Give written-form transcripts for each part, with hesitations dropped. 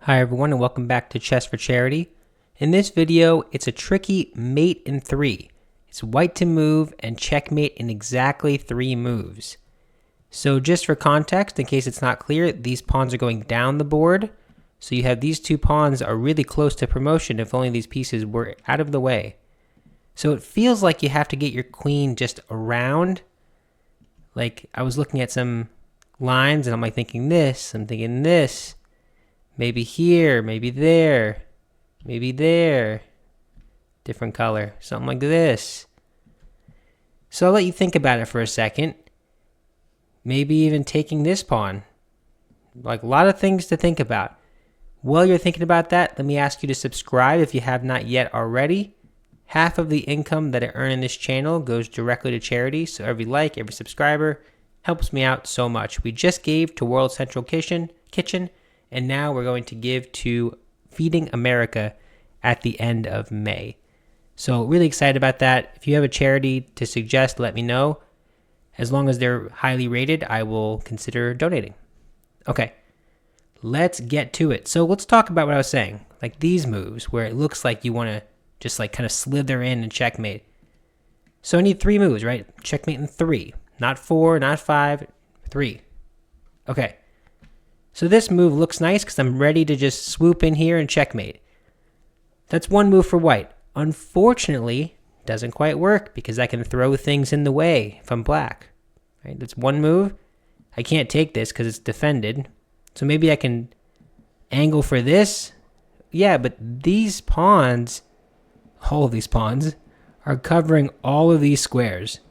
Hi everyone and welcome back to Chess for Charity. In this video, it's a tricky mate in 3. It's white to move and checkmate in exactly 3 moves. So just for context, in case it's not clear, these pawns are going down the board. So you have these 2 pawns are really close to promotion if only these pieces were out of the way. So it feels like you have to get your queen just around. Like I was looking at some lines and I'm like thinking this, I'm thinking this. Maybe here, maybe there, maybe there. Different color, something like this. So I'll let you think about it for a second. Maybe even taking this pawn. Like a lot of things to think about. While you're thinking about that, let me ask you to subscribe if you have not yet already. Half of the income that I earn in this channel goes directly to charity, so every like, every subscriber helps me out so much. We just gave to World Central Kitchen, and now we're going to give to Feeding America at the end of May. So really excited about that. If you have a charity to suggest, let me know. As long as they're highly rated, I will consider donating. Okay, let's get to it. So let's talk about what I was saying. Like these moves where it looks like you want to just like kind of slither in and checkmate. So I need 3 moves, right? Checkmate in 3. Not 4, not 5, 3. Okay. So this move looks nice because I'm ready to just swoop in here and checkmate. That's one move for white. Unfortunately, doesn't quite work because I can throw things in the way if I'm black. Right? That's one move. I can't take this because it's defended. So maybe I can angle for this. Yeah, but these pawns, all of these pawns, are covering all of these squares.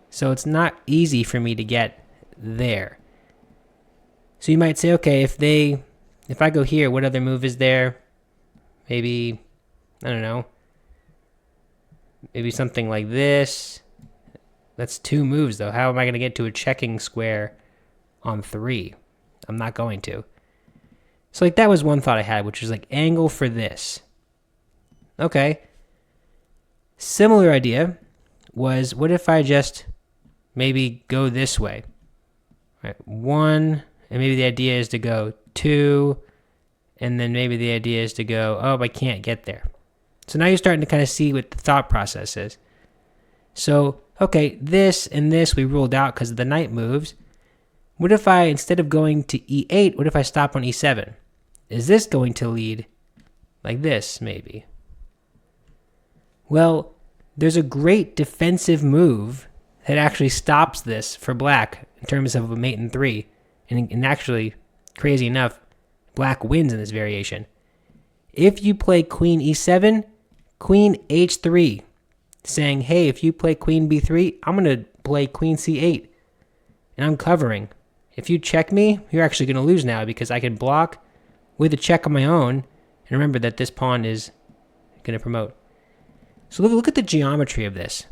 So it's not easy for me to get there. So you might say, okay, if I go here, what other move is there? Maybe, I don't know. Maybe something like this. That's 2 moves though. How am I going to get to a checking square on 3? I'm not going to. So like that was one thought I had, which was like angle for this. Okay. Similar idea was what if I just maybe go this way? Right, 1. And maybe the idea is to go 2, and then maybe the idea is to go, oh, I can't get there. So now you're starting to kind of see what the thought process is. So, okay, this and this we ruled out because of the knight moves. What if I, instead of going to e8, what if I stop on e7? Is this going to lead like this, maybe? Well, there's a great defensive move that actually stops this for black in terms of a mate in 3. And actually, crazy enough, black wins in this variation. If you play queen e7, queen h3, saying, hey, if you play queen b3, I'm going to play queen c8, and I'm covering. If you check me, you're actually going to lose now because I can block with a check on my own, and remember that this pawn is going to promote. So look at the geometry of this.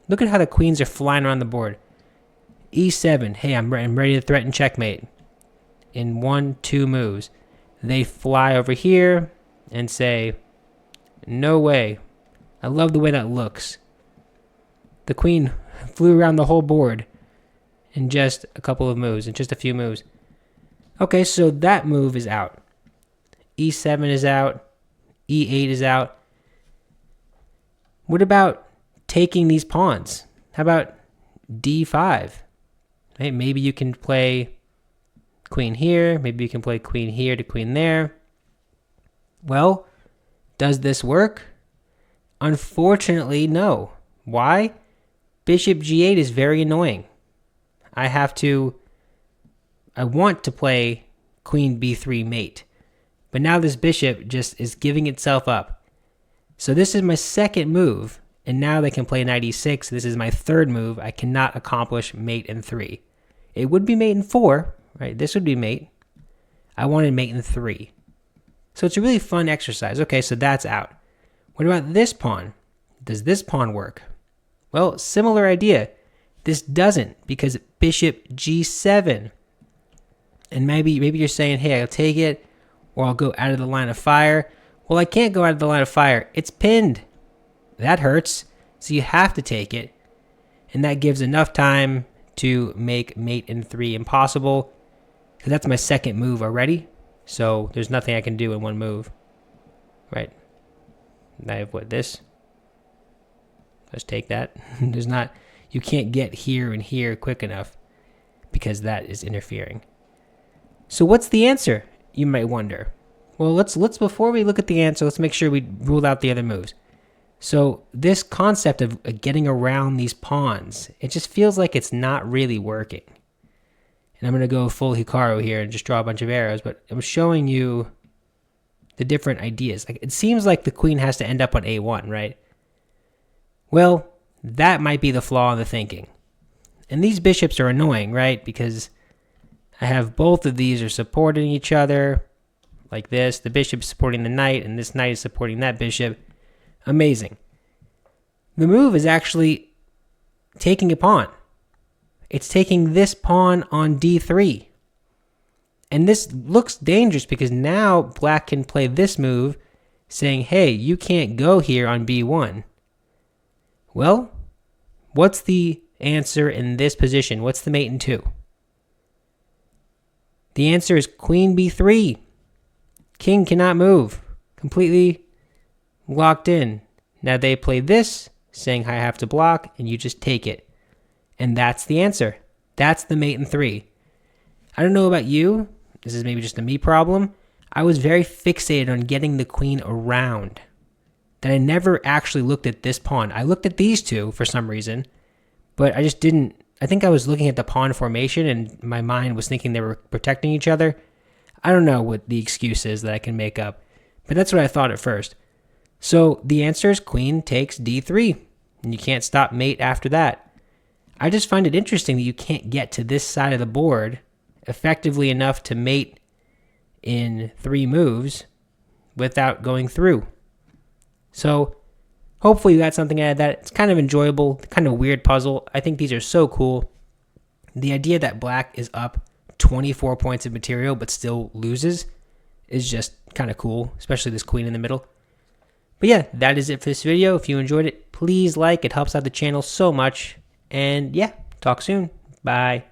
Look at how the queens are flying around the board. e7, hey, I'm ready to threaten checkmate. In 1, 2 moves, they fly over here and say, no way. I love the way that looks. The queen flew around the whole board in just a couple of moves, in just a few moves. Okay, so that move is out. e7 is out. e8 is out. What about taking these pawns? How about d5? Hey, maybe you can play queen here. Maybe you can play queen here to queen there. Well, does this work? Unfortunately, no. Why? Bishop g8 is very annoying. I want to play queen b3 mate. But now this bishop just is giving itself up. So this is my second move. And now they can play knight e6. This is my 3rd move. I cannot accomplish mate in 3. It would be mate in 4, right? This would be mate. I wanted mate in 3. So it's a really fun exercise. Okay, so that's out. What about this pawn? Does this pawn work? Well, similar idea. This doesn't because bishop g7. And maybe you're saying, hey, I'll take it or I'll go out of the line of fire. Well, I can't go out of the line of fire. It's pinned. That hurts, so you have to take it, and that gives enough time to make mate in 3 impossible, because that's my second move already. So there's nothing I can do in one move. Right. I have what, this? Let's take that. There's not, you can't get here and here quick enough because that is interfering. So what's the answer, you might wonder? Well, let's before we look at the answer, let's make sure we rule out the other moves. So this concept of getting around these pawns, it just feels like it's not really working. And I'm going to go full Hikaru here and just draw a bunch of arrows, but I'm showing you the different ideas. Like, it seems like the queen has to end up on A1, right? Well, that might be the flaw in the thinking. And these bishops are annoying, right? Because I have both of these are supporting each other, like this. The bishop's supporting the knight, and this knight is supporting that bishop. Amazing. The move is actually taking a pawn. It's taking this pawn on D3. And this looks dangerous because now black can play this move saying, hey, you can't go here on B1. Well, what's the answer in this position? What's the mate in 2? The answer is queen B3. King cannot move. Completely locked in. Now they play this, saying I have to block, and you just take it. And that's the answer. That's the mate in 3. I don't know about you. This is maybe just a me problem. I was very fixated on getting the queen around, that I never actually looked at this pawn. I looked at these two for some reason, but I just didn't. I think I was looking at the pawn formation and my mind was thinking they were protecting each other. I don't know what the excuse is that I can make up, but that's what I thought at first. So the answer is queen takes D3, and you can't stop mate after that. I just find it interesting that you can't get to this side of the board effectively enough to mate in 3 moves without going through. So hopefully you got something out of that. It's kind of enjoyable, kind of weird puzzle. I think these are so cool. The idea that black is up 24 points of material but still loses is just kind of cool, especially this queen in the middle. But yeah, that is it for this video. If you enjoyed it, please like. It helps out the channel so much. And yeah, talk soon. Bye.